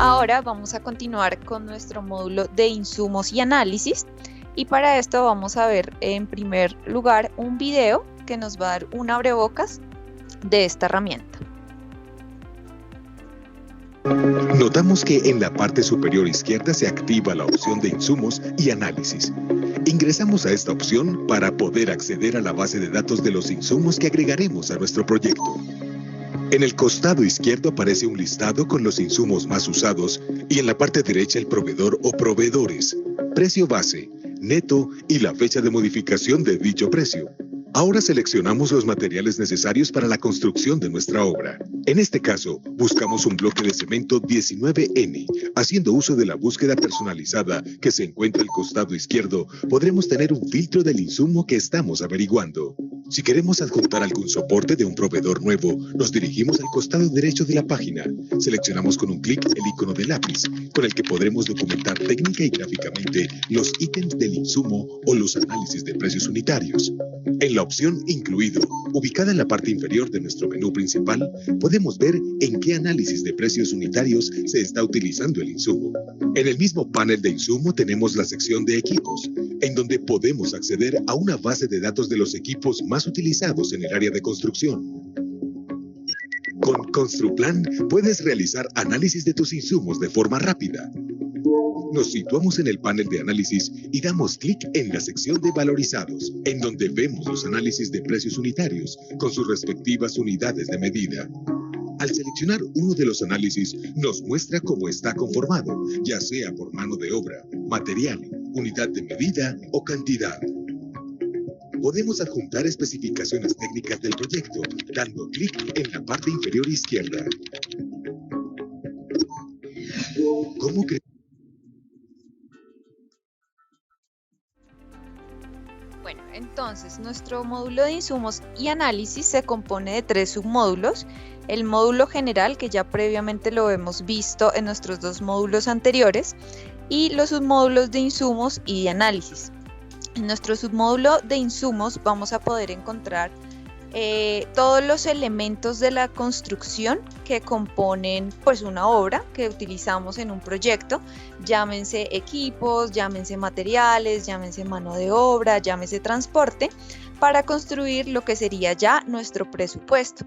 Ahora vamos a continuar con nuestro módulo de insumos y análisis, y para esto vamos a ver en primer lugar un video que nos va a dar un abrebocas de esta herramienta. Notamos que en la parte superior izquierda se activa la opción de insumos y análisis. Ingresamos a esta opción para poder acceder a la base de datos de los insumos que agregaremos a nuestro proyecto. En el costado izquierdo aparece un listado con los insumos más usados y en la parte derecha el proveedor o proveedores, precio base, neto y la fecha de modificación de dicho precio. Ahora seleccionamos los materiales necesarios para la construcción de nuestra obra. En este caso, buscamos un bloque de cemento 19N. Haciendo uso de la búsqueda personalizada que se encuentra al costado izquierdo, podremos tener un filtro del insumo que estamos averiguando. Si queremos adjuntar algún soporte de un proveedor nuevo, nos dirigimos al costado derecho de la página. Seleccionamos con un clic el icono de lápiz, con el que podremos documentar técnica y gráficamente los ítems del insumo o los análisis de precios unitarios. En la opción Incluido, ubicada en la parte inferior de nuestro menú principal, podemos ver en qué análisis de precios unitarios se está utilizando el insumo. En el mismo panel de insumo tenemos la sección de equipos, en donde podemos acceder a una base de datos de los equipos más utilizados en el área de construcción. Con Construplan puedes realizar análisis de tus insumos de forma rápida. Nos situamos en el panel de análisis y damos clic en la sección de valorizados, en donde vemos los análisis de precios unitarios con sus respectivas unidades de medida. Al seleccionar uno de los análisis, nos muestra cómo está conformado, ya sea por mano de obra, material, unidad de medida o cantidad. Podemos adjuntar especificaciones técnicas del proyecto, dando clic en la parte inferior izquierda. ¿Cómo crear? Bueno, entonces nuestro módulo de insumos y análisis se compone de 3 submódulos. El módulo general, que ya previamente lo hemos visto en nuestros 2 módulos anteriores, y los submódulos de insumos y de análisis. En nuestro submódulo de insumos vamos a poder encontrar todos los elementos de la construcción que componen pues una obra que utilizamos en un proyecto, llámense equipos, llámense materiales, llámense mano de obra, llámense transporte, para construir lo que sería ya nuestro presupuesto.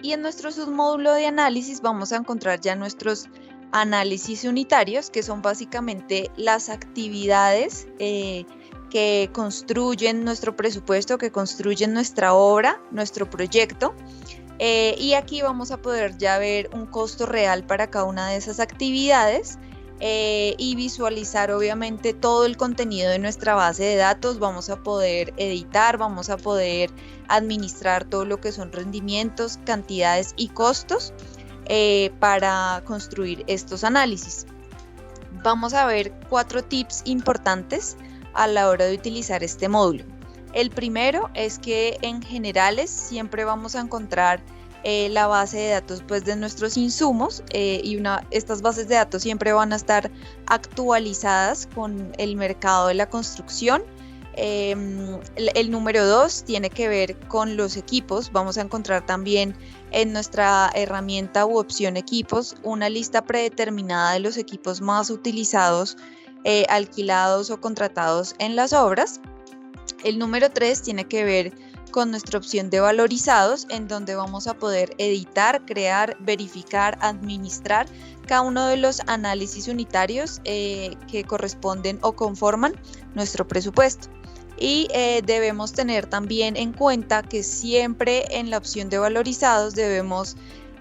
Y en nuestro submódulo de análisis vamos a encontrar ya nuestros análisis unitarios, que son básicamente las actividades que construyen nuestro presupuesto, que construyen nuestra obra, nuestro proyecto. Y aquí vamos a poder ya ver un costo real para cada una de esas actividades y visualizar obviamente todo el contenido de nuestra base de datos. Vamos a poder editar, vamos a poder administrar todo lo que son rendimientos, cantidades y costos para construir estos análisis. Vamos a ver 4 tips importantes a la hora de utilizar este módulo. El primero es que en generales siempre vamos a encontrar la base de datos pues, de nuestros insumos estas bases de datos siempre van a estar actualizadas con el mercado de la construcción. El número 2 tiene que ver con los equipos. Vamos a encontrar también en nuestra herramienta u opción equipos una lista predeterminada de los equipos más utilizados, alquilados o contratados en las obras. El número 3 tiene que ver con nuestra opción de valorizados, en donde vamos a poder editar, crear, verificar, administrar cada uno de los análisis unitarios que corresponden o conforman nuestro presupuesto. Y debemos tener también en cuenta que siempre en la opción de valorizados debemos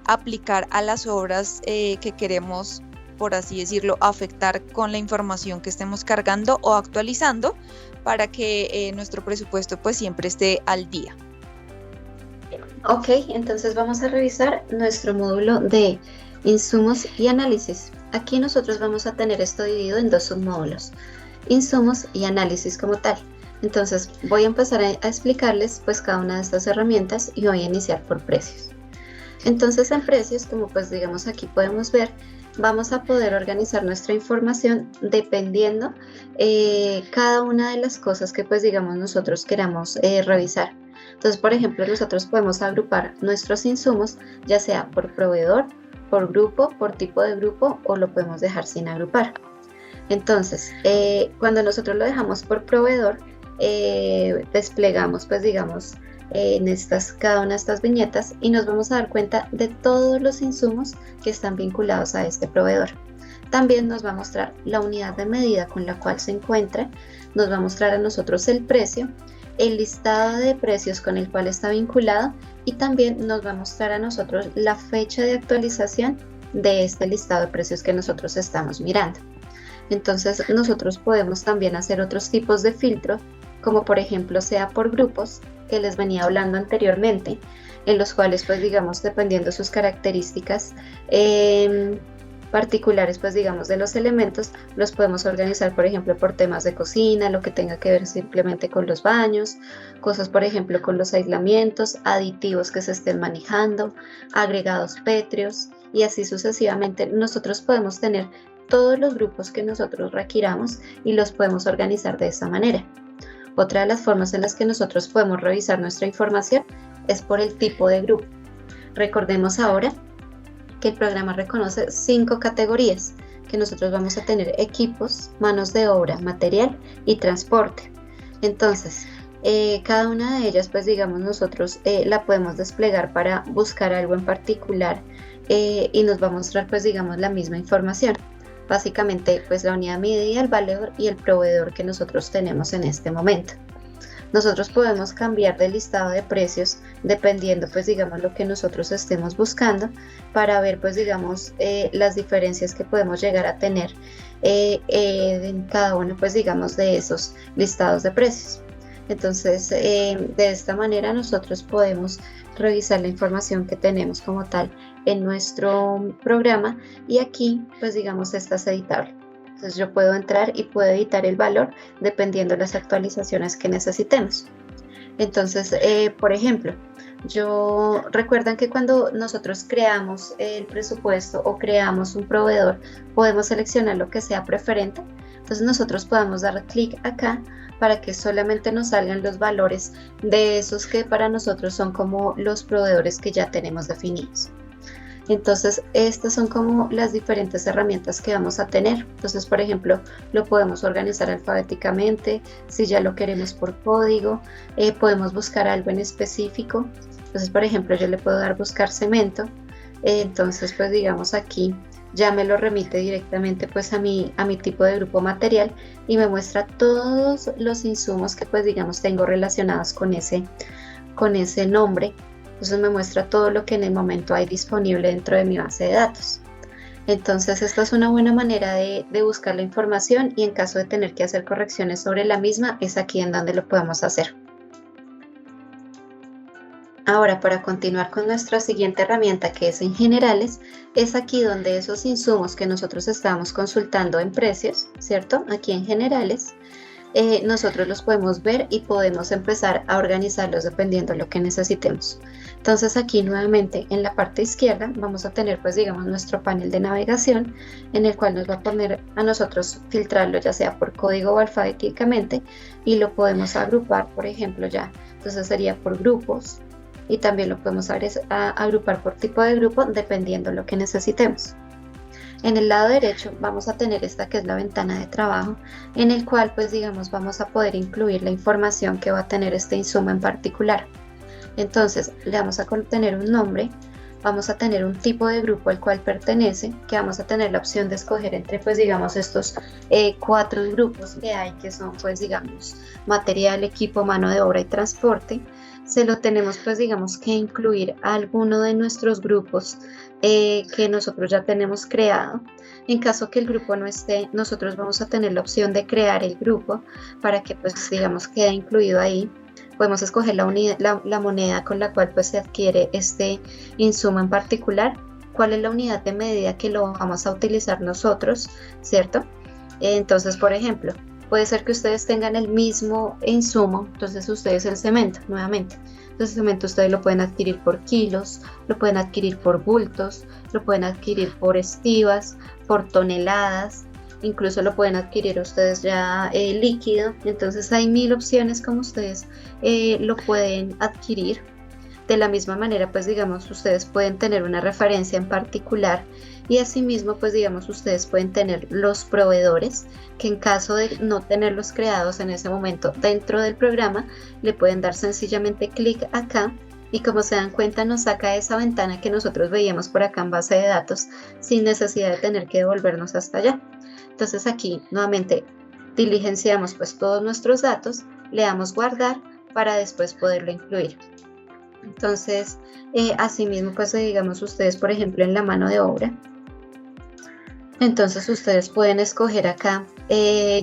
aplicar a las obras que queremos, por así decirlo, afectar con la información que estemos cargando o actualizando para que nuestro presupuesto pues siempre esté al día. Ok, entonces vamos a revisar nuestro módulo de insumos y análisis. Aquí nosotros vamos a tener esto dividido en 2 submódulos, insumos y análisis como tal. Entonces voy a empezar a explicarles pues cada una de estas herramientas y voy a iniciar por precios. Entonces en precios, como pues digamos aquí podemos ver, vamos a poder organizar nuestra información dependiendo cada una de las cosas que pues digamos nosotros queramos revisar. Entonces, por ejemplo, nosotros podemos agrupar nuestros insumos ya sea por proveedor por grupo, por tipo de grupo, o lo podemos dejar sin agrupar. Entonces, cuando nosotros lo dejamos por proveedor, desplegamos, pues digamos, cada una de estas viñetas y nos vamos a dar cuenta de todos los insumos que están vinculados a este proveedor. También nos va a mostrar la unidad de medida con la cual se encuentra, nos va a mostrar a nosotros el precio, el listado de precios con el cual está vinculado y también nos va a mostrar a nosotros la fecha de actualización de este listado de precios que nosotros estamos mirando. Entonces nosotros podemos también hacer otros tipos de filtro, como por ejemplo sea por grupos, que les venía hablando anteriormente, en los cuales pues digamos dependiendo sus características particulares pues digamos de los elementos, los podemos organizar por ejemplo por temas de cocina, lo que tenga que ver simplemente con los baños, cosas por ejemplo con los aislamientos, aditivos que se estén manejando, agregados pétreos y así sucesivamente. Nosotros podemos tener todos los grupos que nosotros requiramos y los podemos organizar de esa manera. Otra de las formas en las que nosotros podemos revisar nuestra información es por el tipo de grupo. Recordemos ahora que el programa reconoce 5 categorías, que nosotros vamos a tener equipos, manos de obra, material y transporte. Entonces, cada una de ellas, pues digamos, nosotros la podemos desplegar para buscar algo en particular y nos va a mostrar, pues digamos, la misma información. Básicamente, pues la unidad medida, el valor y el proveedor que nosotros tenemos en este momento. Nosotros podemos cambiar de listado de precios dependiendo, pues digamos, lo que nosotros estemos buscando para ver, pues digamos, las diferencias que podemos llegar a tener en cada uno, pues digamos, de esos listados de precios. Entonces, de esta manera nosotros podemos revisar la información que tenemos como tal en nuestro programa y aquí, pues digamos, esta es editable. Entonces yo puedo entrar y puedo editar el valor dependiendo de las actualizaciones que necesitemos. Entonces, por ejemplo, recuerdan que cuando nosotros creamos el presupuesto o creamos un proveedor, podemos seleccionar lo que sea preferente. Entonces nosotros podemos dar clic acá para que solamente nos salgan los valores de esos que para nosotros son como los proveedores que ya tenemos definidos. Entonces, estas son como las diferentes herramientas que vamos a tener. Entonces, por ejemplo, lo podemos organizar alfabéticamente, si ya lo queremos por código, podemos buscar algo en específico. Entonces, por ejemplo, yo le puedo dar buscar cemento. Entonces, pues digamos aquí ya me lo remite directamente pues a mi tipo de grupo material y me muestra todos los insumos que pues digamos tengo relacionados con ese nombre. Entonces me muestra todo lo que en el momento hay disponible dentro de mi base de datos. Entonces esta es una buena manera de buscar la información y en caso de tener que hacer correcciones sobre la misma es aquí en donde lo podemos hacer. Ahora, para continuar con nuestra siguiente herramienta, que es en generales, es aquí donde esos insumos que nosotros estamos consultando en precios, ¿cierto? Aquí en generales, nosotros los podemos ver y podemos empezar a organizarlos dependiendo de lo que necesitemos. Entonces aquí nuevamente en la parte izquierda vamos a tener pues digamos nuestro panel de navegación en el cual nos va a poner a nosotros filtrarlo ya sea por código o alfabéticamente y lo podemos agrupar por ejemplo ya. Entonces sería por grupos. Y también lo podemos agrupar por tipo de grupo dependiendo de lo que necesitemos. En el lado derecho vamos a tener esta que es la ventana de trabajo en el cual pues digamos vamos a poder incluir la información que va a tener este insumo en particular. Entonces le vamos a tener un nombre, vamos a tener un tipo de grupo al cual pertenece, que vamos a tener la opción de escoger entre pues digamos estos 4 grupos que hay que son pues digamos material, equipo, mano de obra y transporte. Se lo tenemos pues digamos que incluir a alguno de nuestros grupos que nosotros ya tenemos creado. En caso que el grupo no esté, nosotros vamos a tener la opción de crear el grupo para que pues digamos quede incluido ahí. Podemos escoger la moneda con la cual pues se adquiere este insumo en particular, cuál es la unidad de medida que lo vamos a utilizar nosotros, ¿cierto? Entonces, por ejemplo, puede ser que ustedes tengan el mismo insumo, entonces ustedes el cemento, nuevamente. Entonces el cemento ustedes lo pueden adquirir por kilos, lo pueden adquirir por bultos, lo pueden adquirir por estivas, por toneladas, incluso lo pueden adquirir ustedes ya líquido. Entonces hay 1000 opciones como ustedes lo pueden adquirir. De la misma manera, pues digamos, ustedes pueden tener una referencia en particular y asimismo, pues digamos, ustedes pueden tener los proveedores que en caso de no tenerlos creados en ese momento dentro del programa, le pueden dar sencillamente clic acá y como se dan cuenta nos saca esa ventana que nosotros veíamos por acá en base de datos sin necesidad de tener que devolvernos hasta allá. Entonces aquí nuevamente diligenciamos pues todos nuestros datos, le damos guardar para después poderlo incluir. Entonces, asimismo, pues digamos ustedes, por ejemplo, en la mano de obra, entonces ustedes pueden escoger acá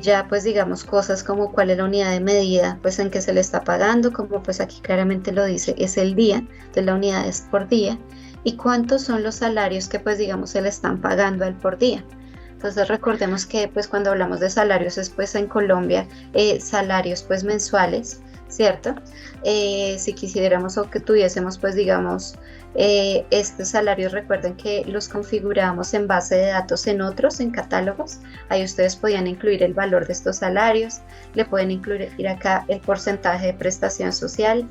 ya pues digamos cosas como cuál es la unidad de medida pues en que se le está pagando, como pues aquí claramente lo dice, es el día, entonces la unidad es por día, y cuántos son los salarios que pues digamos se le están pagando al por día. Entonces recordemos que pues cuando hablamos de salarios es pues en Colombia salarios pues mensuales, ¿cierto? Si quisiéramos o que tuviésemos pues digamos estos salarios, recuerden que los configuramos en base de datos en otros, en catálogos. Ahí ustedes podían incluir el valor de estos salarios, le pueden incluir acá el porcentaje de prestación social.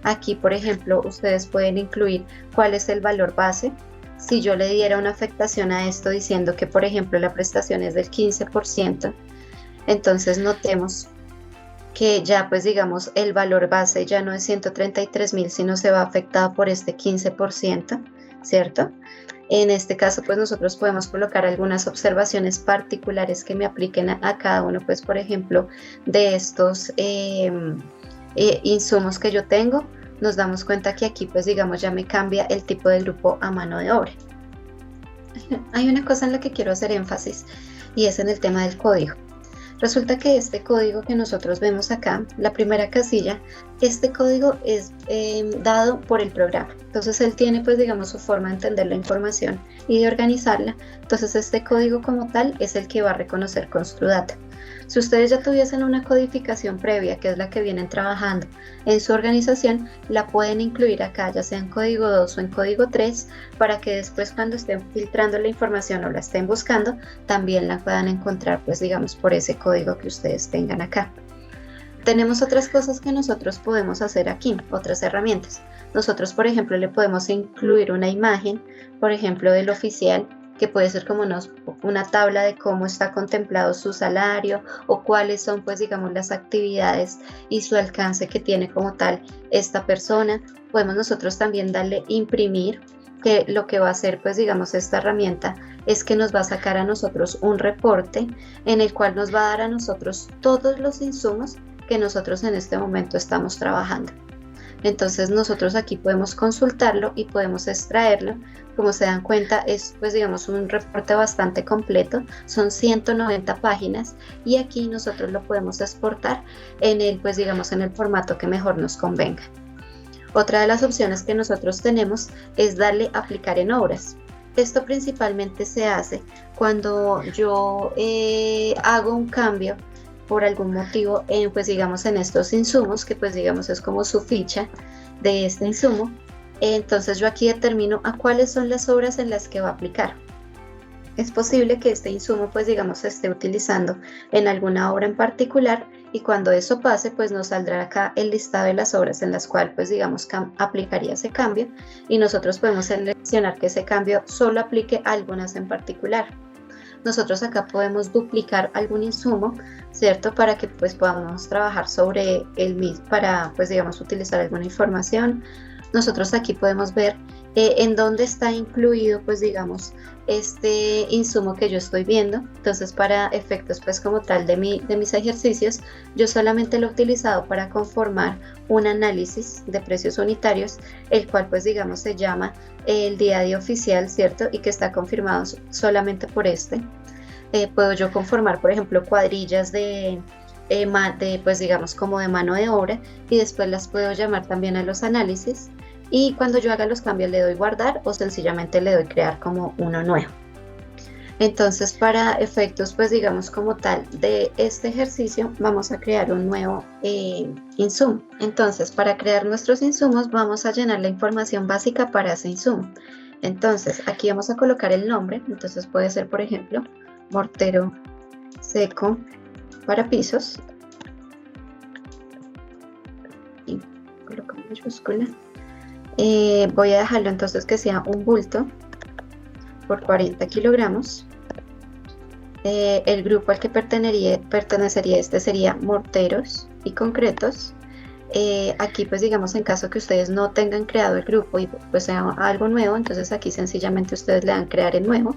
Aquí por ejemplo ustedes pueden incluir cuál es el valor base. Si yo le diera una afectación a esto diciendo que por ejemplo la prestación es del 15%, entonces notemos que ya pues digamos el valor base ya no es 133.000, sino se va afectado por este 15%, ¿cierto? En este caso pues nosotros podemos colocar algunas observaciones particulares que me apliquen a cada uno, pues por ejemplo de estos insumos que yo tengo. Nos damos cuenta que aquí pues digamos ya me cambia el tipo de grupo a mano de obra. Hay una cosa en la que quiero hacer énfasis y es en el tema del código. Resulta que este código que nosotros vemos acá, la primera casilla, este código es dado por el programa. Entonces él tiene pues digamos su forma de entender la información y de organizarla. Entonces este código como tal es el que va a reconocer Construdata. Si ustedes ya tuviesen una codificación previa, que es la que vienen trabajando en su organización, la pueden incluir acá, ya sea en código 2 o en código 3, para que después cuando estén filtrando la información o la estén buscando, también la puedan encontrar, pues digamos, por ese código que ustedes tengan acá. Tenemos otras cosas que nosotros podemos hacer aquí, otras herramientas. Nosotros, por ejemplo, le podemos incluir una imagen, por ejemplo, del oficial, que puede ser como una tabla de cómo está contemplado su salario o cuáles son pues digamos las actividades y su alcance que tiene como tal esta persona. Podemos nosotros también darle imprimir, que lo que va a hacer pues digamos esta herramienta es que nos va a sacar a nosotros un reporte en el cual nos va a dar a nosotros todos los insumos que nosotros en este momento estamos trabajando. Entonces nosotros aquí podemos consultarlo y podemos extraerlo. Como se dan cuenta es pues digamos un reporte bastante completo, son 190 páginas y aquí nosotros lo podemos exportar en el pues digamos en el formato que mejor nos convenga. Otra de las opciones que nosotros tenemos es darle aplicar en obras. Esto principalmente se hace cuando yo hago un cambio por algún motivo pues digamos en estos insumos, que pues digamos es como su ficha de este insumo. Entonces yo aquí determino a cuáles son las obras en las que va a aplicar. Es posible que este insumo pues digamos se esté utilizando en alguna obra en particular y cuando eso pase pues nos saldrá acá el listado de las obras en las cuales pues digamos aplicaría ese cambio y nosotros podemos seleccionar que ese cambio solo aplique a algunas en particular. Nosotros acá podemos duplicar algún insumo, ¿cierto? Para que pues podamos trabajar sobre el mismo, para pues digamos utilizar alguna información. Nosotros aquí podemos ver en dónde está incluido pues digamos este insumo que yo estoy viendo. Entonces para efectos pues como tal de mis ejercicios, yo solamente lo he utilizado para conformar un análisis de precios unitarios, el cual pues digamos se llama el día a día oficial, ¿cierto? Y que está confirmado solamente por este. Puedo yo conformar por ejemplo cuadrillas de pues digamos como de mano de obra y después las puedo llamar también a los análisis y cuando yo haga los cambios le doy guardar o sencillamente le doy crear como uno nuevo. Entonces para efectos pues digamos como tal de este ejercicio vamos a crear un nuevo insumo. Entonces para crear nuestros insumos vamos a llenar la información básica para ese insumo. Entonces aquí vamos a colocar el nombre, entonces puede ser por ejemplo mortero seco para pisos y coloco mayúscula Voy a dejarlo entonces que sea un bulto por 40 kilogramos. El grupo al que pertenecería este sería morteros y concretos. Aquí pues digamos en caso que ustedes no tengan creado el grupo y pues sea algo nuevo, entonces aquí sencillamente ustedes le dan crear en nuevo.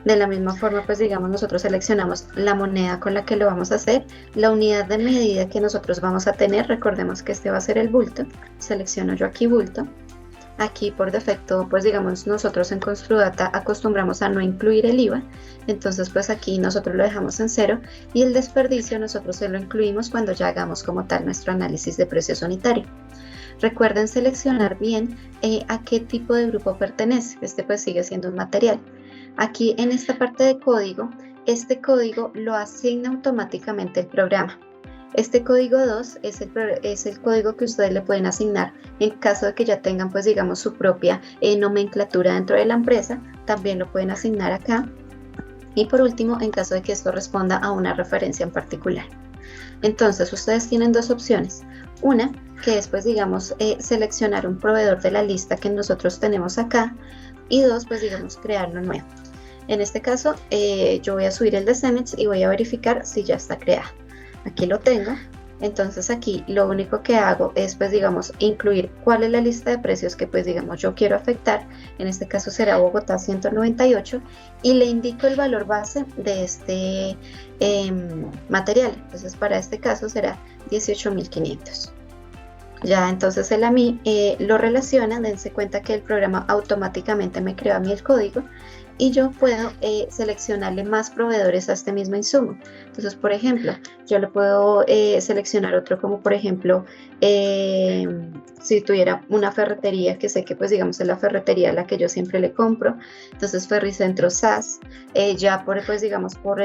De la misma forma pues digamos nosotros seleccionamos la moneda con la que lo vamos a hacer, la unidad de medida que nosotros vamos a tener, recordemos que este va a ser el bulto, selecciono yo aquí bulto. Aquí por defecto, pues digamos, nosotros en Construdata acostumbramos a no incluir el IVA, entonces pues aquí nosotros lo dejamos en 0 y el desperdicio nosotros se lo incluimos cuando ya hagamos como tal nuestro análisis de precios unitario. Recuerden seleccionar bien a qué tipo de grupo pertenece, este pues sigue siendo un material. Aquí en esta parte de código, este código lo asigna automáticamente el programa. Este código 2 es el código que ustedes le pueden asignar en caso de que ya tengan pues digamos su propia nomenclatura dentro de la empresa, también lo pueden asignar acá. Y por último, en caso de que esto responda a una referencia en particular. Entonces ustedes tienen dos opciones, una que es pues digamos seleccionar un proveedor de la lista que nosotros tenemos acá y dos pues digamos crearlo nuevo. En este caso yo voy a subir el de Cemex y voy a verificar si ya está creado. Aquí lo tengo, entonces aquí lo único que hago es pues digamos incluir cuál es la lista de precios que pues digamos yo quiero afectar, en este caso será Bogotá 198 y le indico el valor base de este material, entonces para este caso será 18.500. Ya entonces él a mí lo relaciona, dense cuenta que el programa automáticamente me creó a mí el código y yo puedo seleccionarle más proveedores a este mismo insumo. Entonces, por ejemplo, yo le puedo seleccionar otro como por ejemplo, si tuviera una ferretería, que sé que pues digamos es la ferretería a la que yo siempre le compro, entonces Ferricentro SAS, ya por pues digamos por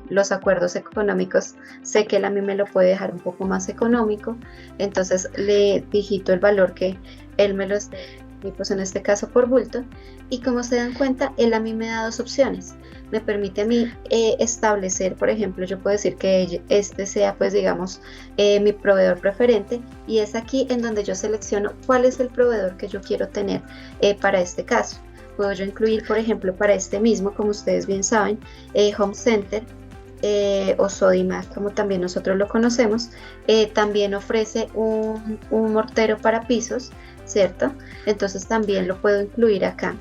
los acuerdos económicos, sé que él a mí me lo puede dejar un poco más económico, entonces le digito el valor que él me lo esté, y pues en este caso por bulto, y como se dan cuenta, él a mí me da dos opciones, me permite a mí establecer, por ejemplo, yo puedo decir que este sea pues digamos mi proveedor preferente y es aquí en donde yo selecciono cuál es el proveedor que yo quiero tener para este caso. Puedo yo incluir, por ejemplo, para este mismo, como ustedes bien saben, Home Center, o Sodimac, como también nosotros lo conocemos, también ofrece un mortero para pisos, ¿cierto? Entonces también lo puedo incluir acá,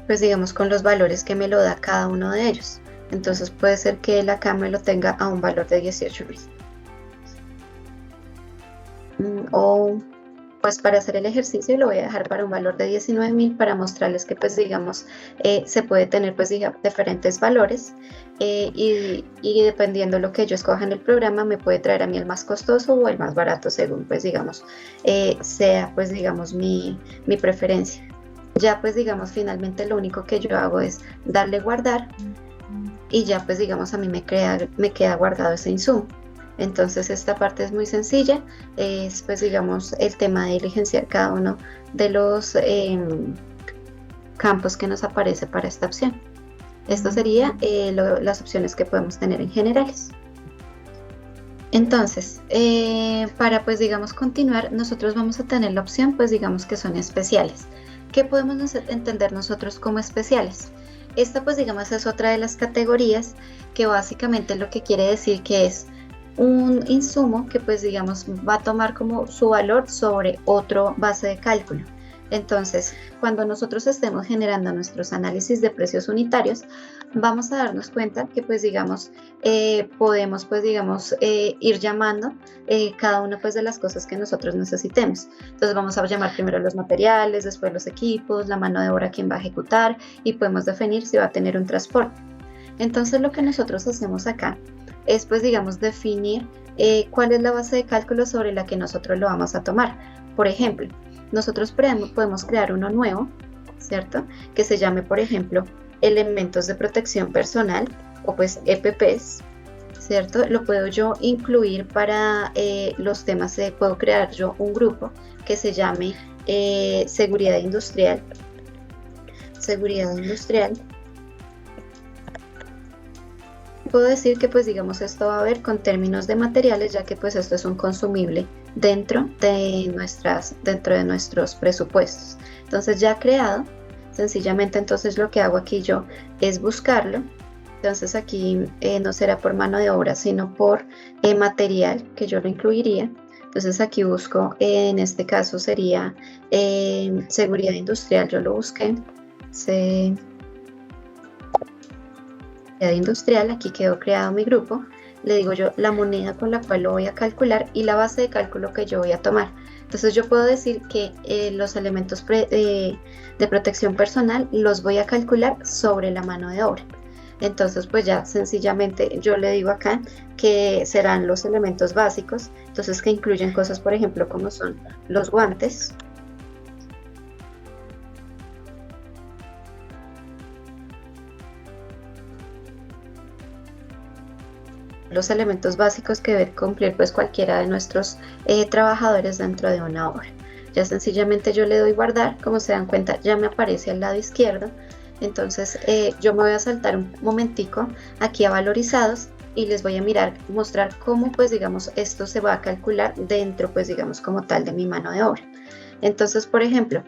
pues digamos con los valores que me lo da cada uno de ellos. Entonces puede ser que él acá me lo tenga a un valor de 18.000. O pues para hacer el ejercicio lo voy a dejar para un valor de 19.000 para mostrarles que pues digamos se puede tener pues diferentes valores y dependiendo de lo que yo escoja en el programa me puede traer a mí el más costoso o el más barato según pues digamos sea pues digamos mi preferencia. Ya pues digamos finalmente lo único que yo hago es darle guardar y ya pues digamos a mí me queda guardado ese insumo. Entonces esta parte es muy sencilla, es pues digamos el tema de diligenciar cada uno de los campos que nos aparece para esta opción. Esto sería las opciones que podemos tener en generales. Entonces, para pues digamos continuar, nosotros vamos a tener la opción pues digamos que son especiales. ¿Qué podemos entender nosotros como especiales? Esta pues digamos es otra de las categorías que básicamente lo que quiere decir que es un insumo que pues digamos va a tomar como su valor sobre otro base de cálculo. Entonces, cuando nosotros estemos generando nuestros análisis de precios unitarios, vamos a darnos cuenta que pues digamos podemos pues digamos ir llamando cada una pues de las cosas que nosotros necesitemos. Entonces vamos a llamar primero los materiales, después los equipos, la mano de obra quien va a ejecutar y podemos definir si va a tener un transporte. Entonces lo que nosotros hacemos acá es pues digamos definir cuál es la base de cálculo sobre la que nosotros lo vamos a tomar. Por ejemplo, nosotros podemos crear uno nuevo, ¿cierto? Que se llame, por ejemplo, elementos de protección personal o pues EPPs, ¿cierto? Lo puedo yo incluir para los temas, puedo crear yo un grupo que se llame seguridad industrial. Seguridad industrial. Puedo decir que pues digamos esto va a ver con términos de materiales ya que pues esto es un consumible dentro de nuestros presupuestos. Entonces ya creado, sencillamente entonces lo que hago aquí yo es buscarlo. Entonces aquí no será por mano de obra, sino por material que yo lo incluiría. Entonces aquí busco, en este caso sería seguridad industrial, yo lo busqué, seguridad industrial, aquí quedó creado mi grupo, le digo yo la moneda con la cual lo voy a calcular y la base de cálculo que yo voy a tomar. Entonces yo puedo decir que los elementos de protección personal los voy a calcular sobre la mano de obra. Entonces pues ya sencillamente yo le digo acá que serán los elementos básicos, entonces que incluyen cosas por ejemplo como son los guantes, los elementos básicos que debe cumplir pues cualquiera de nuestros trabajadores dentro de una obra. Ya sencillamente yo le doy guardar, como se dan cuenta ya me aparece al lado izquierdo. Entonces yo me voy a saltar un momentico aquí a valorizados y les voy a mostrar cómo pues digamos esto se va a calcular dentro pues digamos como tal de mi mano de obra. Entonces por ejemplo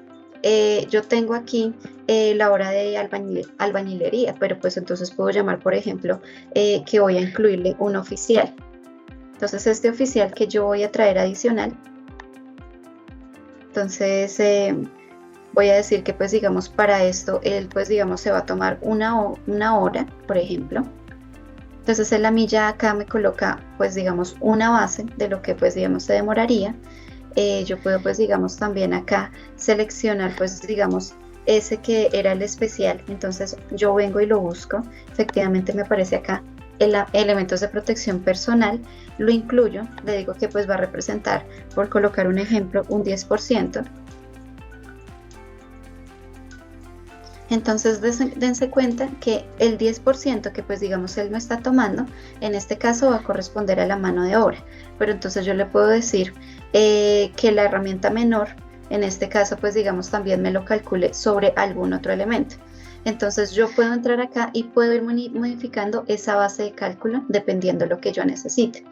yo tengo aquí la hora de albañilería, pero pues entonces puedo llamar por ejemplo que voy a incluirle un oficial. Entonces este oficial que yo voy a traer adicional, entonces voy a decir que pues digamos para esto él pues digamos se va a tomar una hora por ejemplo. Entonces él a mí ya acá me coloca pues digamos una base de lo que pues digamos se demoraría. Yo puedo pues digamos también acá seleccionar pues digamos ese que era el especial, entonces yo vengo y lo busco, efectivamente me aparece acá elementos de protección personal, lo incluyo, le digo que pues va a representar, por colocar un ejemplo, un 10%. Entonces dense cuenta que el 10% que pues digamos él me está tomando, en este caso va a corresponder a la mano de obra, pero entonces yo le puedo decir que la herramienta menor, en este caso pues digamos también me lo calcule sobre algún otro elemento. Entonces yo puedo entrar acá y puedo ir modificando esa base de cálculo dependiendo de lo que yo necesite.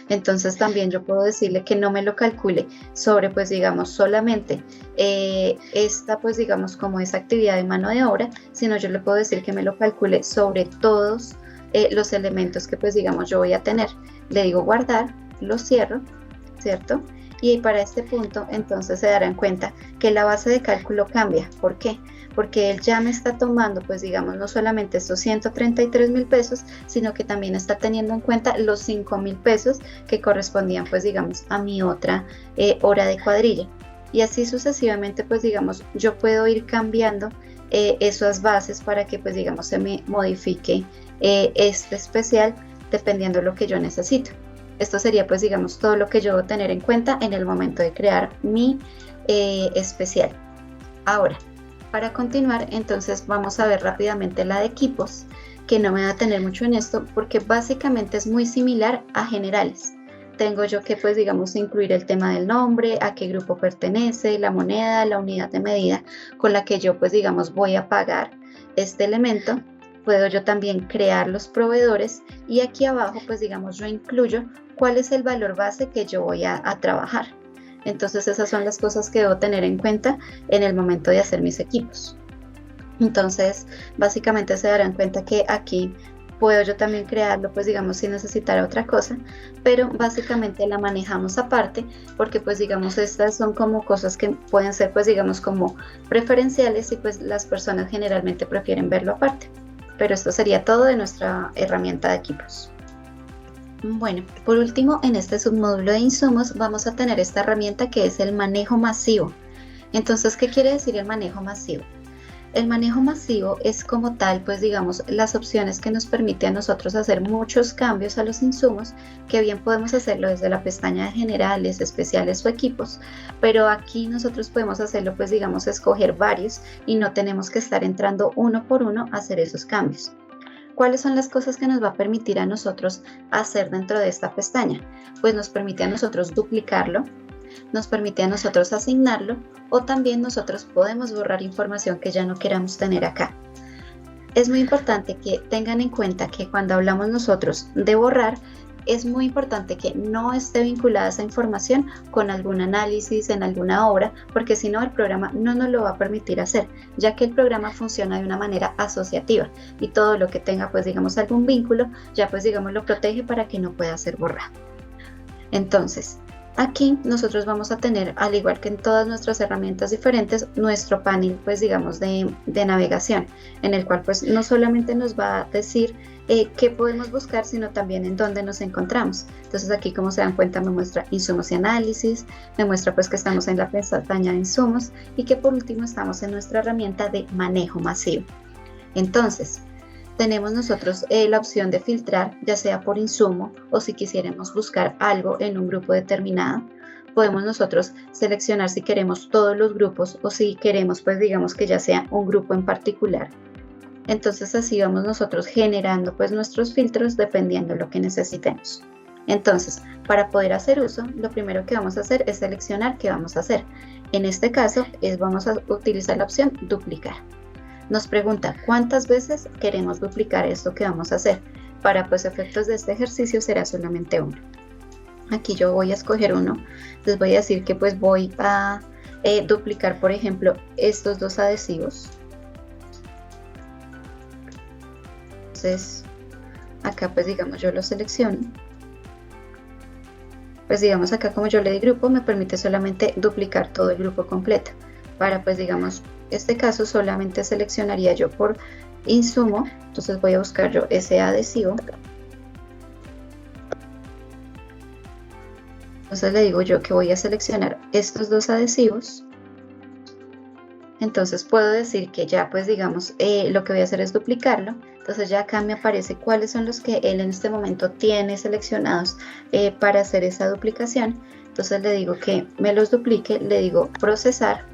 Entonces también yo puedo decirle que no me lo calcule sobre pues digamos solamente esta pues digamos como esa actividad de mano de obra, sino yo le puedo decir que me lo calcule sobre todos los elementos que pues digamos yo voy a tener. Le digo guardar, lo cierro, ¿cierto? Y para este punto entonces se darán cuenta que la base de cálculo cambia. ¿Por qué? Porque él ya me está tomando pues digamos no solamente estos 133.000 pesos, sino que también está teniendo en cuenta los 5.000 pesos que correspondían pues digamos a mi otra hora de cuadrilla. Y así sucesivamente pues digamos yo puedo ir cambiando esas bases para que pues digamos se me modifique este especial dependiendo de lo que yo necesito. Esto sería pues digamos todo lo que yo debo tener en cuenta en el momento de crear mi especial. Ahora, para continuar entonces vamos a ver rápidamente la de equipos, que no me va a tener mucho en esto porque básicamente es muy similar a generales. Tengo yo que pues digamos incluir el tema del nombre, a qué grupo pertenece, la moneda, la unidad de medida con la que yo pues digamos voy a pagar este elemento. Puedo yo también crear los proveedores y aquí abajo pues digamos yo incluyo cuál es el valor base que yo voy a trabajar. Entonces esas son las cosas que debo tener en cuenta en el momento de hacer mis equipos. Entonces básicamente se darán cuenta que aquí puedo yo también crearlo pues digamos sin necesitar otra cosa, pero básicamente la manejamos aparte porque pues digamos estas son como cosas que pueden ser pues digamos como preferenciales y pues las personas generalmente prefieren verlo aparte. Pero esto sería todo de nuestra herramienta de equipos. Bueno, por último, en este submódulo de insumos vamos a tener esta herramienta que es el manejo masivo. Entonces, ¿qué quiere decir el manejo masivo? El manejo masivo es como tal, pues digamos, las opciones que nos permite a nosotros hacer muchos cambios a los insumos, que bien podemos hacerlo desde la pestaña de generales, especiales o equipos, pero aquí nosotros podemos hacerlo, pues digamos, escoger varios y no tenemos que estar entrando uno por uno a hacer esos cambios. ¿Cuáles son las cosas que nos va a permitir a nosotros hacer dentro de esta pestaña? Pues nos permite a nosotros duplicarlo, nos permite a nosotros asignarlo o también nosotros podemos borrar información que ya no queramos tener acá. Es muy importante que tengan en cuenta que cuando hablamos nosotros de borrar, es muy importante que no esté vinculada esa información con algún análisis en alguna obra, porque si no el programa no nos lo va a permitir hacer, ya que el programa funciona de una manera asociativa y todo lo que tenga pues digamos algún vínculo ya pues digamos lo protege para que no pueda ser borrado. Entonces, aquí nosotros vamos a tener, al igual que en todas nuestras herramientas diferentes, nuestro panel, pues digamos, de navegación, en el cual pues no solamente nos va a decir qué podemos buscar, sino también en dónde nos encontramos. Entonces aquí, como se dan cuenta, me muestra insumos y análisis, me muestra pues que estamos en la pestaña de insumos y que por último estamos en nuestra herramienta de manejo masivo. Entonces, tenemos nosotros la opción de filtrar, ya sea por insumo o si quisiéramos buscar algo en un grupo determinado. Podemos nosotros seleccionar si queremos todos los grupos o si queremos, pues digamos que ya sea un grupo en particular. Entonces así vamos nosotros generando pues nuestros filtros dependiendo de lo que necesitemos. Entonces, para poder hacer uso, lo primero que vamos a hacer es seleccionar qué vamos a hacer. En este caso, vamos a utilizar la opción duplicar. Nos pregunta cuántas veces queremos duplicar esto que vamos a hacer. Para pues efectos de este ejercicio será solamente uno. Aquí yo voy a escoger uno. Les voy a decir que pues voy a duplicar, por ejemplo, estos dos adhesivos. Entonces, acá pues digamos yo lo selecciono. Pues digamos acá como yo le di grupo, me permite solamente duplicar todo el grupo completo. Para pues digamos este caso solamente seleccionaría yo por insumo, entonces voy a buscar yo ese adhesivo. Entonces le digo yo que voy a seleccionar estos dos adhesivos. Entonces puedo decir que ya pues digamos lo que voy a hacer es duplicarlo. Entonces ya acá me aparece cuáles son los que él en este momento tiene seleccionados para hacer esa duplicación. Entonces le digo que me los duplique, le digo procesar.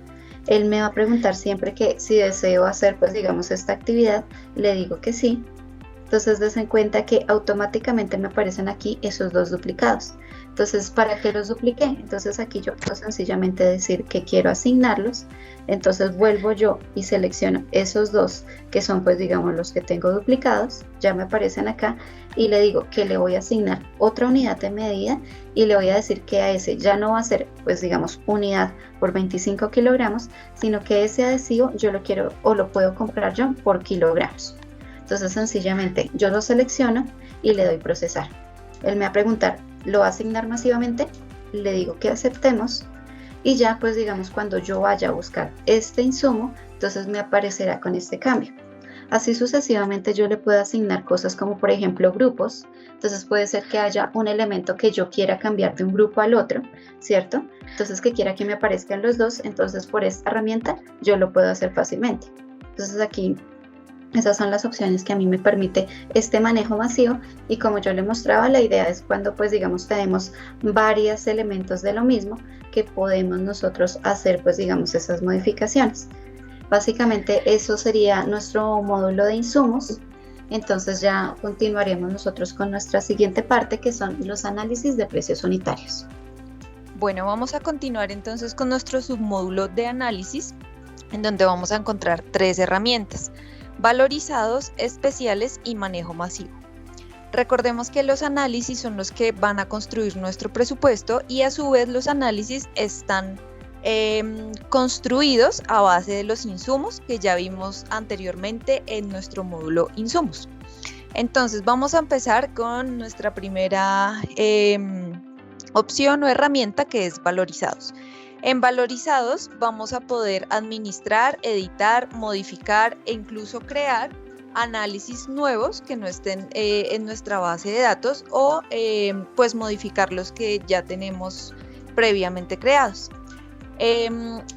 Él me va a preguntar siempre que si deseo hacer pues digamos esta actividad, le digo que sí. Entonces des en cuenta que automáticamente me aparecen aquí esos dos duplicados. Entonces, ¿para qué los dupliqué? Entonces aquí yo puedo sencillamente decir que quiero asignarlos. Entonces vuelvo yo y selecciono esos dos que son pues digamos los que tengo duplicados. Ya me aparecen acá y le digo que le voy a asignar otra unidad de medida y le voy a decir que a ese ya no va a ser pues digamos unidad por 25 kilogramos, sino que ese adhesivo yo lo quiero o lo puedo comprar yo por kilogramos. Entonces sencillamente yo lo selecciono y le doy procesar. Él me va a preguntar, ¿lo va a asignar masivamente? Le digo que aceptemos y ya pues digamos cuando yo vaya a buscar este insumo, entonces me aparecerá con este cambio. Así sucesivamente yo le puedo asignar cosas como por ejemplo grupos. Entonces puede ser que haya un elemento que yo quiera cambiar de un grupo al otro, ¿cierto? Entonces que quiera que me aparezcan los dos, entonces por esta herramienta yo lo puedo hacer fácilmente. Entonces aquí esas son las opciones que a mí me permite este manejo masivo y como yo le mostraba, la idea es cuando pues digamos tenemos varios elementos de lo mismo que podemos nosotros hacer pues digamos esas modificaciones. Básicamente eso sería nuestro módulo de insumos. Entonces ya continuaremos nosotros con nuestra siguiente parte que son los análisis de precios unitarios. Bueno, vamos a continuar entonces con nuestro submódulo de análisis en donde vamos a encontrar tres herramientas: valorizados, especiales y manejo masivo. Recordemos que los análisis son los que van a construir nuestro presupuesto y a su vez los análisis están construidos a base de los insumos que ya vimos anteriormente en nuestro módulo insumos. Entonces vamos a empezar con nuestra primera opción o herramienta, que es valorizados. En valorizados vamos a poder administrar, editar, modificar e incluso crear análisis nuevos que no estén en nuestra base de datos o pues modificar los que ya tenemos previamente creados.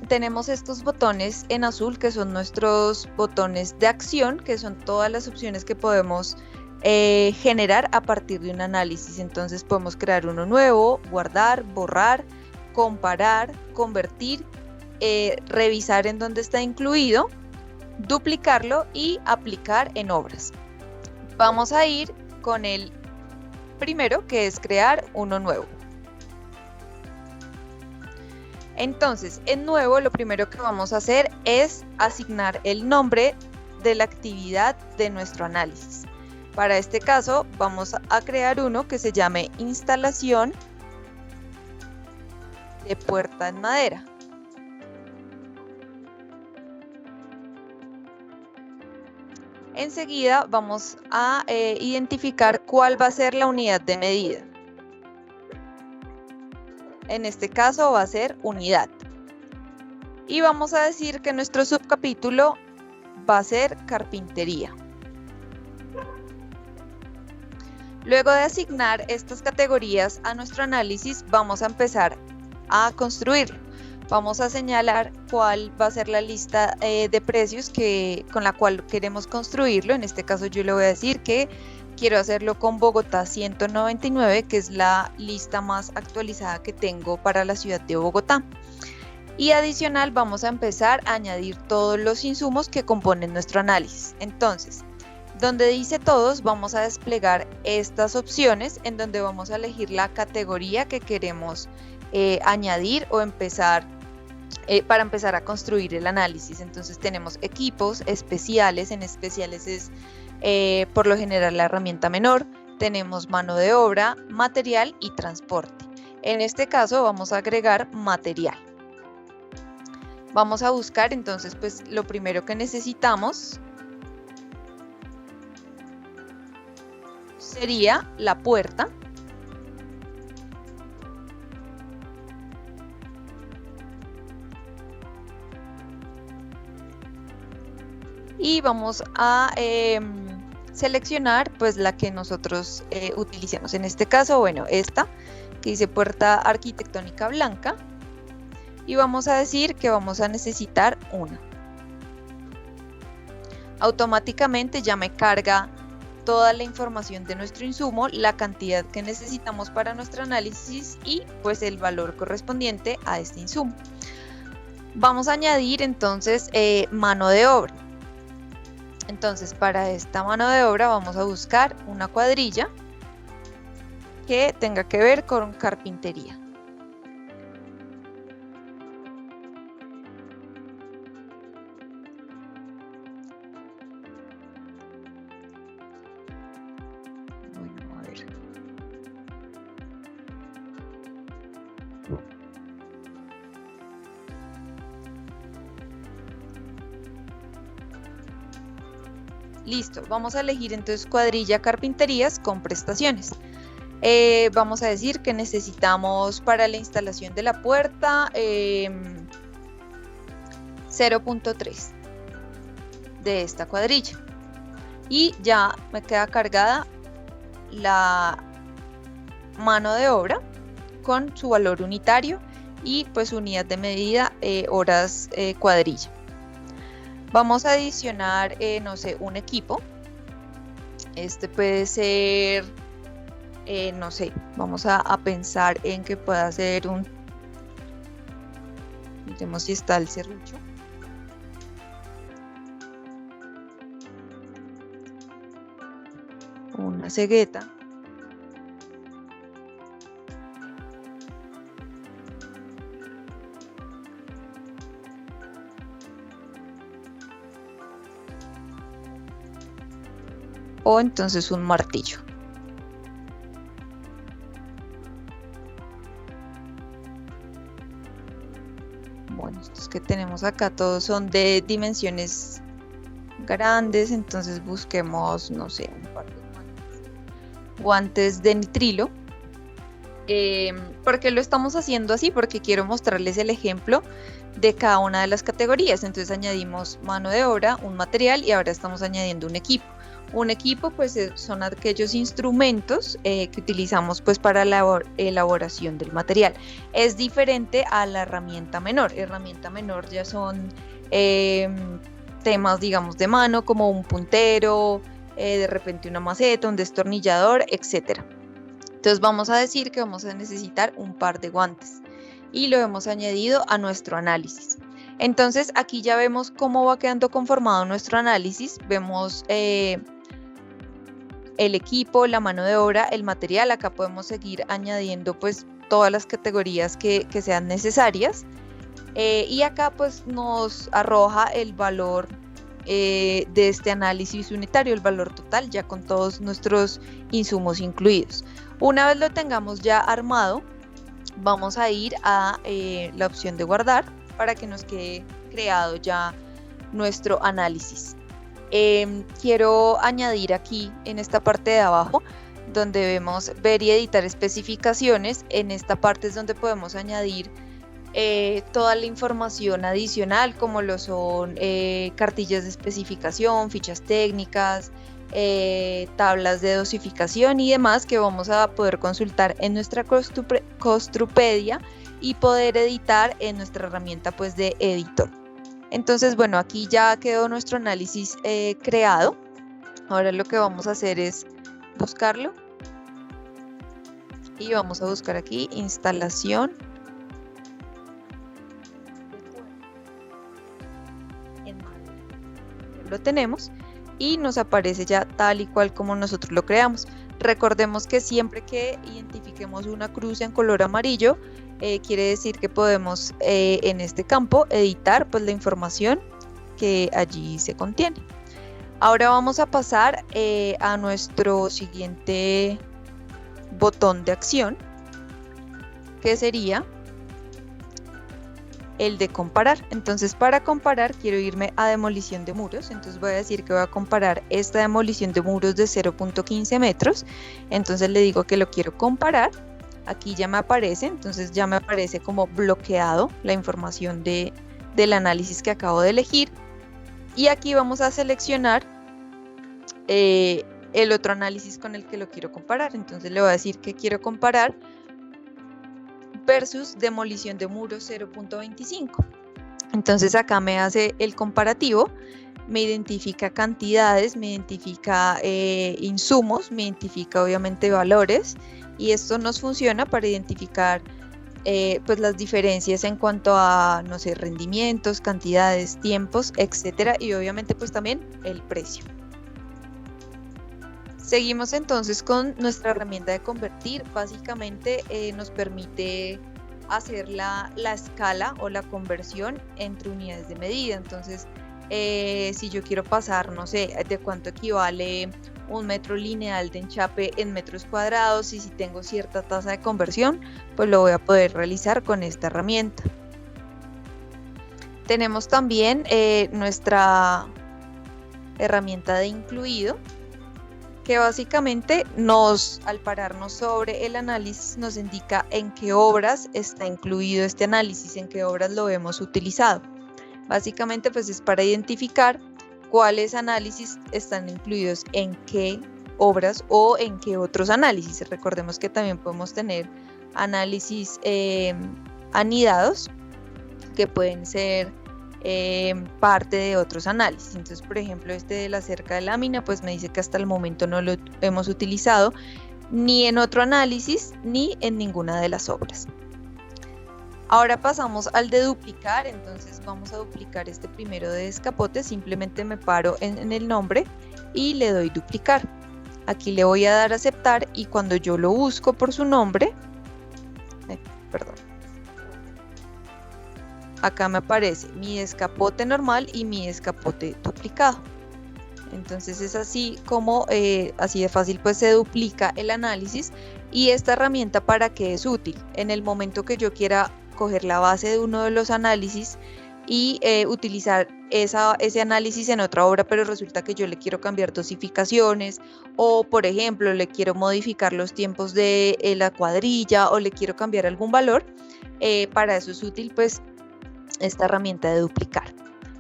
Tenemos estos botones en azul que son nuestros botones de acción, que son todas las opciones que podemos generar a partir de un análisis. Entonces podemos crear uno nuevo, guardar, borrar, comparar, convertir, revisar en dónde está incluido, duplicarlo y aplicar en obras. Vamos a ir con el primero, que es crear uno nuevo. Entonces, en nuevo, lo primero que vamos a hacer es asignar el nombre de la actividad de nuestro análisis. Para este caso vamos a crear uno que se llame instalación de puerta en madera. Enseguida vamos a identificar cuál va a ser la unidad de medida. En este caso va a ser unidad. Y vamos a decir que nuestro subcapítulo va a ser carpintería. Luego de asignar estas categorías a nuestro análisis, vamos a empezar a construirlo. Vamos a señalar cuál va a ser la lista de precios con la cual queremos construirlo. En este caso yo le voy a decir que quiero hacerlo con Bogotá 199, que es la lista más actualizada que tengo para la ciudad de Bogotá. Y adicional vamos a empezar a añadir todos los insumos que componen nuestro análisis. Entonces, donde dice todos, vamos a desplegar estas opciones en donde vamos a elegir la categoría que queremos añadir o empezar para empezar a construir el análisis. Entonces tenemos equipos especiales, en especiales es por lo general la herramienta menor, tenemos mano de obra, material y transporte. En este caso vamos a agregar material. Vamos a buscar entonces pues lo primero que necesitamos sería la puerta. Y vamos a seleccionar pues la que nosotros utilicemos. En este caso, bueno, esta que dice puerta arquitectónica blanca. Y vamos a decir que vamos a necesitar una. Automáticamente ya me carga toda la información de nuestro insumo, la cantidad que necesitamos para nuestro análisis y pues el valor correspondiente a este insumo. Vamos a añadir entonces mano de obra. Entonces para esta mano de obra vamos a buscar una cuadrilla que tenga que ver con carpintería. Bueno, a ver. Listo, vamos a elegir entonces cuadrilla carpinterías con prestaciones. Vamos a decir que necesitamos para la instalación de la puerta 0.3 de esta cuadrilla. Y ya me queda cargada la mano de obra con su valor unitario y pues unidad de medida horas cuadrilla. Vamos a adicionar, no sé, un equipo. Este puede ser, no sé, vamos a pensar en que pueda ser un, miremos si está el serrucho. Una cegueta. O entonces un martillo. Bueno, estos que tenemos acá todos son de dimensiones grandes, entonces busquemos, no sé, un par de guantes de nitrilo. ¿Por qué lo estamos haciendo así? Porque quiero mostrarles el ejemplo de cada una de las categorías. Entonces añadimos mano de obra, un material y ahora estamos añadiendo un equipo. Un equipo pues son aquellos instrumentos que utilizamos pues para la elaboración del material. Es diferente a la herramienta menor. Herramienta menor ya son temas digamos de mano como un puntero, de repente una maceta, un destornillador, etcétera. Entonces vamos a decir que vamos a necesitar un par de guantes y lo hemos añadido a nuestro análisis. Entonces aquí ya vemos cómo va quedando conformado nuestro análisis. Vemos el equipo, la mano de obra, el material. Acá podemos seguir añadiendo pues todas las categorías que sean necesarias. Y acá pues nos arroja el valor de este análisis unitario, el valor total, ya con todos nuestros insumos incluidos. Una vez lo tengamos ya armado, vamos a ir a la opción de guardar para que nos quede creado ya nuestro análisis. Quiero añadir aquí en esta parte de abajo, donde vemos ver y editar especificaciones. En esta parte es donde podemos añadir toda la información adicional, como lo son cartillas de especificación, fichas técnicas, tablas de dosificación y demás, que vamos a poder consultar en nuestra Costrupedia y poder editar en nuestra herramienta pues de editor. Entonces, bueno, aquí ya quedó nuestro análisis creado. Ahora lo que vamos a hacer es buscarlo y vamos a buscar aquí instalación. Lo tenemos y nos aparece ya tal y cual como nosotros lo creamos. Recordemos que siempre que identifiquemos una cruz en color amarillo, quiere decir que podemos en este campo editar pues la información que allí se contiene. Ahora vamos a pasar a nuestro siguiente botón de acción, que sería el de comparar. Entonces, para comparar quiero irme a demolición de muros. Entonces voy a decir que voy a comparar esta demolición de muros de 0.15 metros. Entonces le digo que lo quiero comparar. Aquí ya me aparece, entonces ya me aparece como bloqueado la información del análisis que acabo de elegir. Y aquí vamos a seleccionar el otro análisis con el que lo quiero comparar. Entonces le voy a decir que quiero comparar versus demolición de muros 0.25. Entonces acá me hace el comparativo, me identifica cantidades, me identifica insumos, me identifica obviamente valores, y esto nos funciona para identificar pues las diferencias en cuanto a, no sé, rendimientos, cantidades, tiempos, etcétera, y obviamente pues también el precio. Seguimos entonces con nuestra herramienta de convertir. Básicamente nos permite hacer la escala o la conversión entre unidades de medida. Entonces, si yo quiero pasar, no sé, de cuánto equivale un metro lineal de enchape en metros cuadrados, y si tengo cierta tasa de conversión, pues lo voy a poder realizar con esta herramienta. Tenemos también nuestra herramienta de incluido, que básicamente al pararnos sobre el análisis nos indica en qué obras está incluido este análisis, en qué obras lo hemos utilizado. Básicamente pues es para identificar cuáles análisis están incluidos en qué obras o en qué otros análisis. Recordemos que también podemos tener análisis anidados que pueden ser parte de otros análisis. Entonces, por ejemplo, este de la cerca de lámina pues me dice que hasta el momento no lo hemos utilizado ni en otro análisis ni en ninguna de las obras. Ahora pasamos al de duplicar. Entonces vamos a duplicar este primero de descapote. Simplemente me paro en el nombre y le doy duplicar. Aquí le voy a dar a aceptar, y cuando yo lo busco por su nombre, acá me aparece mi descapote normal y mi descapote duplicado. Entonces es así como, así de fácil pues se duplica el análisis. Y esta herramienta, ¿para qué es útil? En el momento que yo quiera coger la base de uno de los análisis y utilizar ese análisis en otra obra, pero resulta que yo le quiero cambiar dosificaciones, o por ejemplo le quiero modificar los tiempos de la cuadrilla, o le quiero cambiar algún valor, para eso es útil pues esta herramienta de duplicar.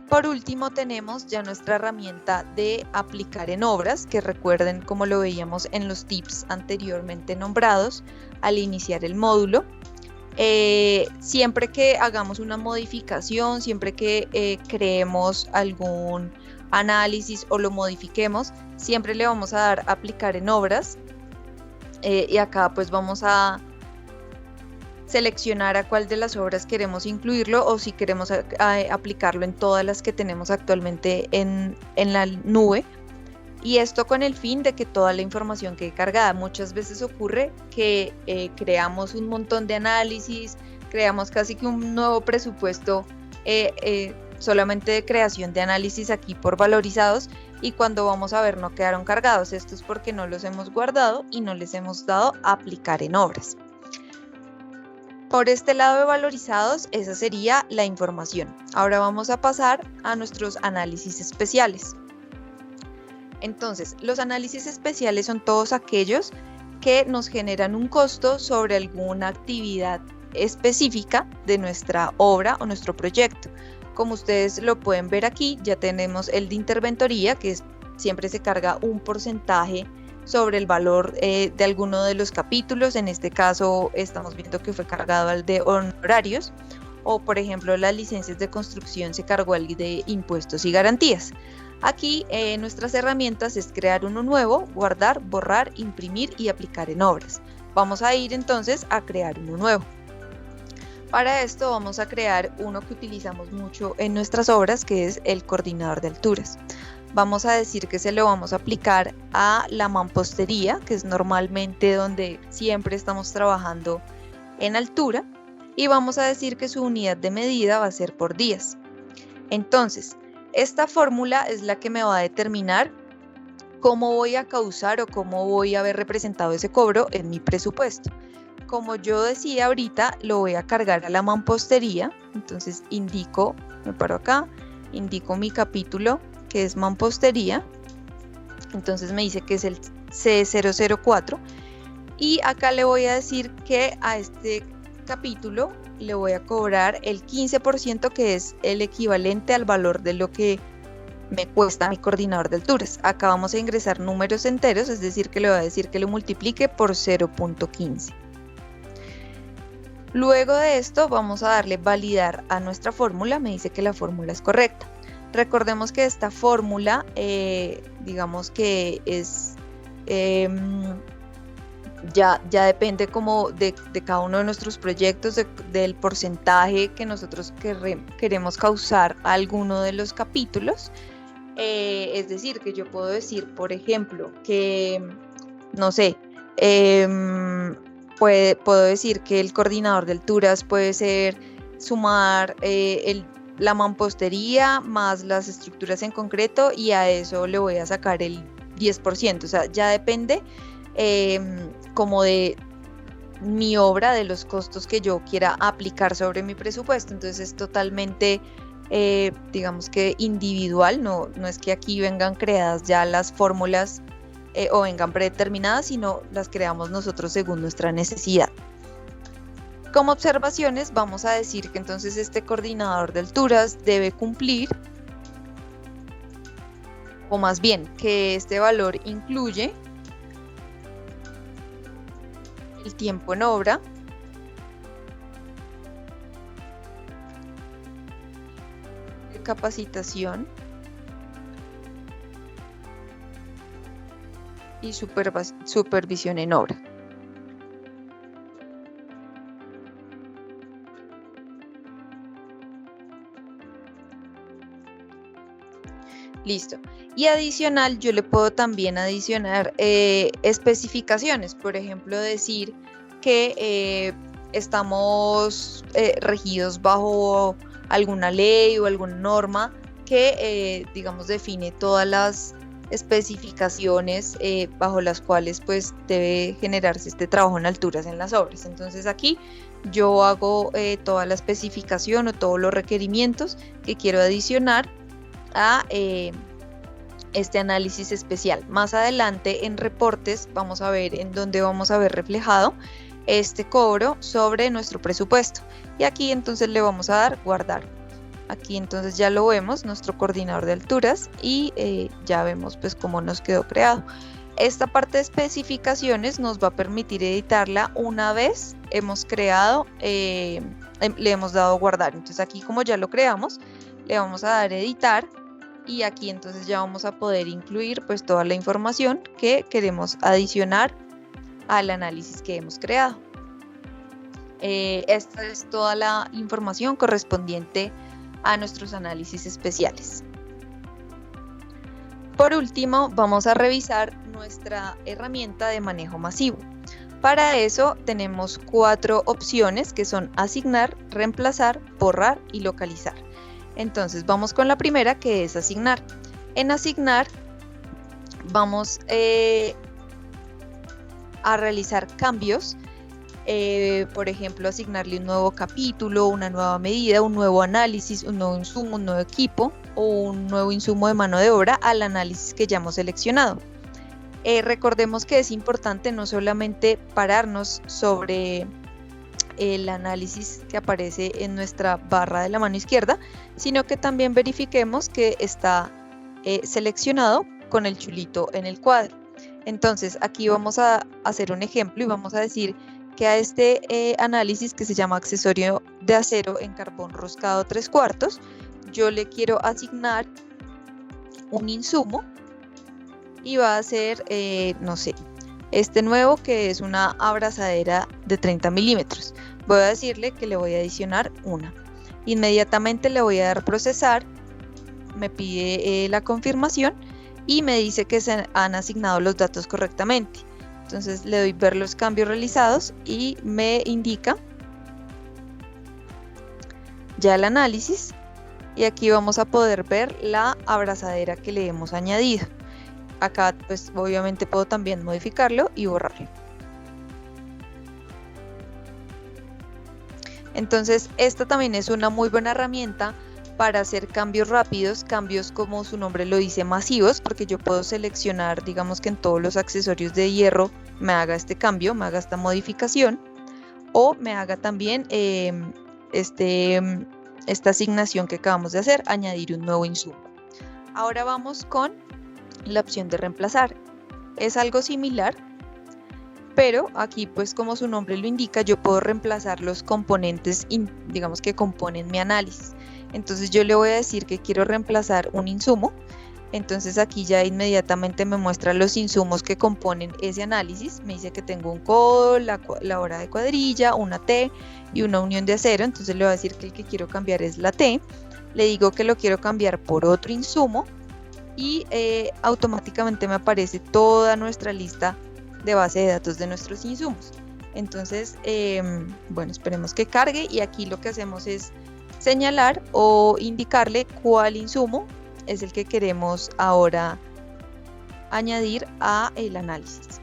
Por último tenemos ya nuestra herramienta de aplicar en obras, que recuerden como lo veíamos en los tips anteriormente nombrados al iniciar el módulo. Siempre que hagamos una modificación, siempre que creemos algún análisis o lo modifiquemos, siempre le vamos a dar a aplicar en obras, y acá pues vamos a seleccionar a cuál de las obras queremos incluirlo, o si queremos aplicarlo en todas las que tenemos actualmente en la nube. Y esto con el fin de que toda la información quede cargada. Muchas veces ocurre que creamos un montón de análisis, creamos casi que un nuevo presupuesto solamente de creación de análisis aquí por valorizados, y cuando vamos a ver no quedaron cargados. Esto es porque no los hemos guardado y no les hemos dado a aplicar en obras. Por este lado de valorizados, esa sería la información. Ahora vamos a pasar a nuestros análisis especiales. Entonces, los análisis especiales son todos aquellos que nos generan un costo sobre alguna actividad específica de nuestra obra o nuestro proyecto. Como ustedes lo pueden ver aquí, ya tenemos el de interventoría, que siempre se carga un porcentaje sobre el valor de alguno de los capítulos. En este caso estamos viendo que fue cargado al de honorarios, o por ejemplo las licencias de construcción se cargó al de impuestos y garantías. Aquí nuestras herramientas es crear uno nuevo, guardar, borrar, imprimir y aplicar en obras. Vamos a ir entonces a crear uno nuevo. Para esto vamos a crear uno que utilizamos mucho en nuestras obras, que es el coordinador de alturas. Vamos a decir que se lo vamos a aplicar a la mampostería, que es normalmente donde siempre estamos trabajando en altura, y vamos a decir que su unidad de medida va a ser por días. Entonces, esta fórmula es la que me va a determinar cómo voy a causar o cómo voy a ver representado ese cobro en mi presupuesto. Como yo decía ahorita, lo voy a cargar a la mampostería. Entonces indico, me paro acá, indico mi capítulo, que es mampostería. Entonces me dice que es el C004. Y acá le voy a decir que a este capítulo le voy a cobrar el 15%, que es el equivalente al valor de lo que me cuesta mi coordinador de alturas. Acá vamos a ingresar números enteros, es decir, que le voy a decir que lo multiplique por 0.15. Luego de esto vamos a darle validar a nuestra fórmula. Me dice que la fórmula es correcta. Recordemos que esta fórmula, digamos que es, ya depende como de cada uno de nuestros proyectos, del porcentaje que nosotros queremos causar a alguno de los capítulos. Es decir, que yo puedo decir, por ejemplo, que, no sé, puedo decir que el coordinador de alturas puede ser sumar la mampostería más las estructuras en concreto, y a eso le voy a sacar el 10%. O sea, ya depende como de mi obra, de los costos que yo quiera aplicar sobre mi presupuesto. Entonces es totalmente, digamos que individual, no es que aquí vengan creadas ya las fórmulas o vengan predeterminadas, sino las creamos nosotros según nuestra necesidad. Como observaciones vamos a decir que entonces este coordinador de alturas debe cumplir, o más bien que este valor incluye el tiempo en obra, capacitación y supervisión en obra. Listo. Y adicional, yo le puedo también adicionar especificaciones. Por ejemplo, decir que estamos regidos bajo alguna ley o alguna norma que, digamos, define todas las especificaciones bajo las cuales pues debe generarse este trabajo en alturas en las obras. Entonces aquí yo hago toda la especificación o todos los requerimientos que quiero adicionar a este análisis especial. Más adelante en reportes vamos a ver en dónde vamos a ver reflejado este cobro sobre nuestro presupuesto, y aquí entonces le vamos a dar guardar. Aquí entonces ya lo vemos, nuestro coordinador de alturas, y ya vemos pues cómo nos quedó creado. Esta parte de especificaciones nos va a permitir editarla una vez hemos creado, le hemos dado guardar. Entonces aquí, como ya lo creamos, le vamos a dar editar, y aquí entonces ya vamos a poder incluir pues toda la información que queremos adicionar al análisis que hemos creado. Esta es toda la información correspondiente a nuestros análisis especiales. Por último, vamos a revisar nuestra herramienta de manejo masivo. Para eso tenemos 4 opciones, que son asignar, reemplazar, borrar y localizar. Entonces vamos con la primera, que es asignar. En asignar vamos a realizar cambios, por ejemplo, asignarle un nuevo capítulo, una nueva medida, un nuevo análisis, un nuevo insumo, un nuevo equipo o un nuevo insumo de mano de obra al análisis que ya hemos seleccionado. Recordemos que es importante no solamente pararnos sobre el análisis que aparece en nuestra barra de la mano izquierda, sino que también verifiquemos que está seleccionado con el chulito en el cuadro. Entonces aquí vamos a hacer un ejemplo y vamos a decir que a este análisis, que se llama accesorio de acero en carbón roscado 3/4, yo le quiero asignar un insumo y va a ser, no sé, este nuevo, que es una abrazadera de 30 milímetros. Voy a decirle que le voy a adicionar una. Inmediatamente le voy a dar procesar, me pide la confirmación y me dice que se han asignado los datos correctamente. Entonces le doy ver los cambios realizados y me indica ya el análisis, y aquí vamos a poder ver la abrazadera que le hemos añadido. Acá pues obviamente puedo también modificarlo y borrarlo. Entonces esta también es una muy buena herramienta para hacer cambios rápidos, cambios como su nombre lo dice, masivos, porque yo puedo seleccionar, digamos que en todos los accesorios de hierro me haga este cambio, me haga esta modificación, o me haga también esta asignación que acabamos de hacer, añadir un nuevo insumo. Ahora vamos con la opción de reemplazar. Es algo similar, pero aquí pues como su nombre lo indica, yo puedo reemplazar los componentes, digamos, que componen mi análisis. Entonces yo le voy a decir que quiero reemplazar un insumo. Entonces aquí ya inmediatamente me muestra los insumos que componen ese análisis. Me dice que tengo un codo, la hora de cuadrilla, una T y una unión de acero. Entonces le voy a decir que el que quiero cambiar es la T. Le digo que lo quiero cambiar por otro insumo y automáticamente me aparece toda nuestra lista de base de datos de nuestros insumos. Entonces, bueno, esperemos que cargue, y aquí lo que hacemos es señalar o indicarle cuál insumo es el que queremos ahora añadir a el análisis.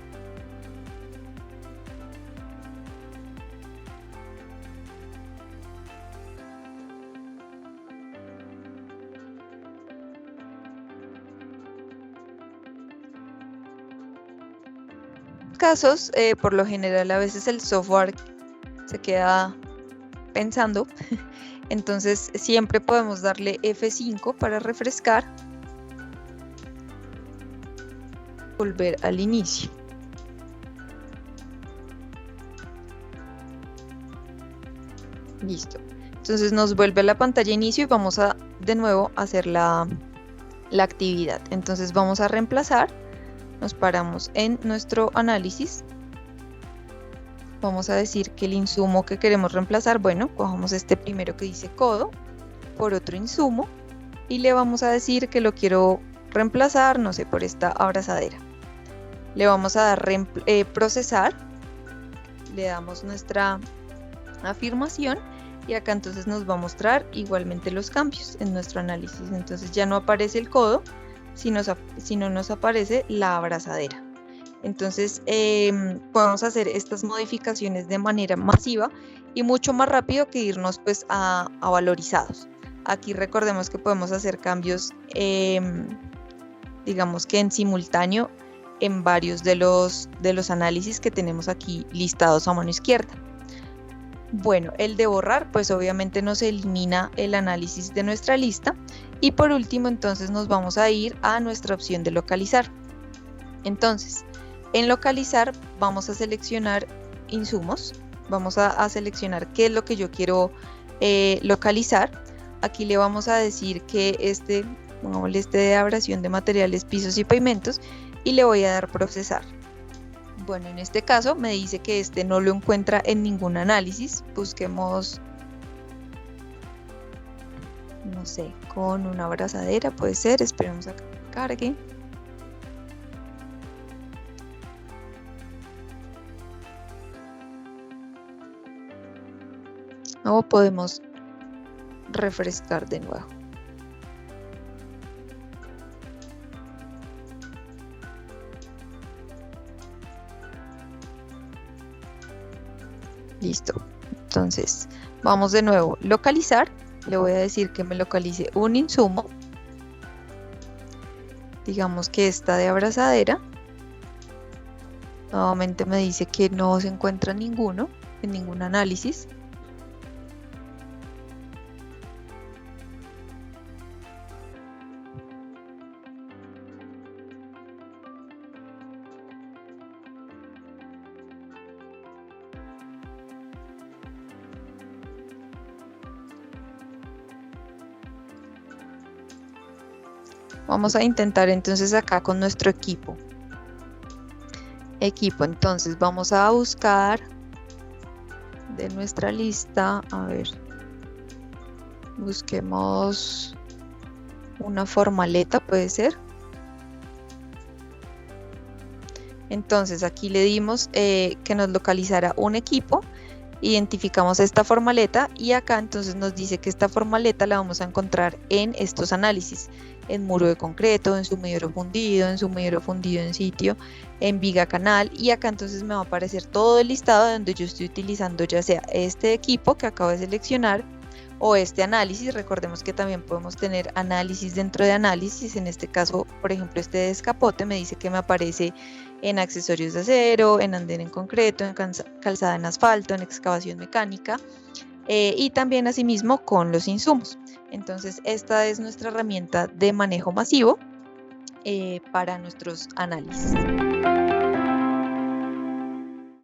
Casos, por lo general a veces el software se queda pensando, entonces siempre podemos darle F5 para refrescar, volver al inicio. Listo, entonces nos vuelve a la pantalla inicio y vamos a de nuevo hacer la actividad. Entonces vamos a reemplazar. Nos paramos en nuestro análisis, vamos a decir que el insumo que queremos reemplazar, bueno, cojamos este primero que dice codo por otro insumo y le vamos a decir que lo quiero reemplazar, no sé, por esta abrazadera. Le vamos a dar procesar, le damos nuestra afirmación y acá entonces nos va a mostrar igualmente los cambios en nuestro análisis. Entonces ya no aparece el codo, sino nos aparece la abrazadera. Entonces podemos hacer estas modificaciones de manera masiva y mucho más rápido que irnos pues a valorizados. Aquí recordemos que podemos hacer cambios digamos que en simultáneo en varios de los análisis que tenemos aquí listados a mano izquierda. Bueno, el de borrar pues obviamente nos elimina el análisis de nuestra lista. Y por último entonces nos vamos a ir a nuestra opción de localizar. Entonces en localizar vamos a seleccionar insumos, vamos a seleccionar qué es lo que yo quiero localizar. Aquí le vamos a decir que pongámosle este de abrasión de materiales, pisos y pavimentos, y le voy a dar procesar. Bueno, en este caso me dice que este no lo encuentra en ningún análisis. Busquemos, no sé, con una abrazadera puede ser, esperemos a que cargue. O podemos refrescar de nuevo. Listo. Entonces, vamos de nuevo. Localizar. Le voy a decir que me localice un insumo. Digamos que esta de abrazadera. Nuevamente me dice que no se encuentra ninguno en ningún análisis. Vamos a intentar entonces acá con nuestro equipo. Entonces vamos a buscar de nuestra lista, a ver, busquemos una formaleta, puede ser. Entonces aquí le dimos que nos localizara un equipo, identificamos esta formaleta y acá entonces nos dice que esta formaleta la vamos a encontrar en estos análisis, en muro de concreto, en sumidero fundido, en sitio, en viga canal, y acá entonces me va a aparecer todo el listado donde yo estoy utilizando ya sea este equipo que acabo de seleccionar o este análisis. Recordemos que también podemos tener análisis dentro de análisis. En este caso, por ejemplo, este descapote me dice que me aparece en accesorios de acero, en andén en concreto, en calzada en asfalto, en excavación mecánica y también asimismo con los insumos. Entonces esta es nuestra herramienta de manejo masivo para nuestros análisis.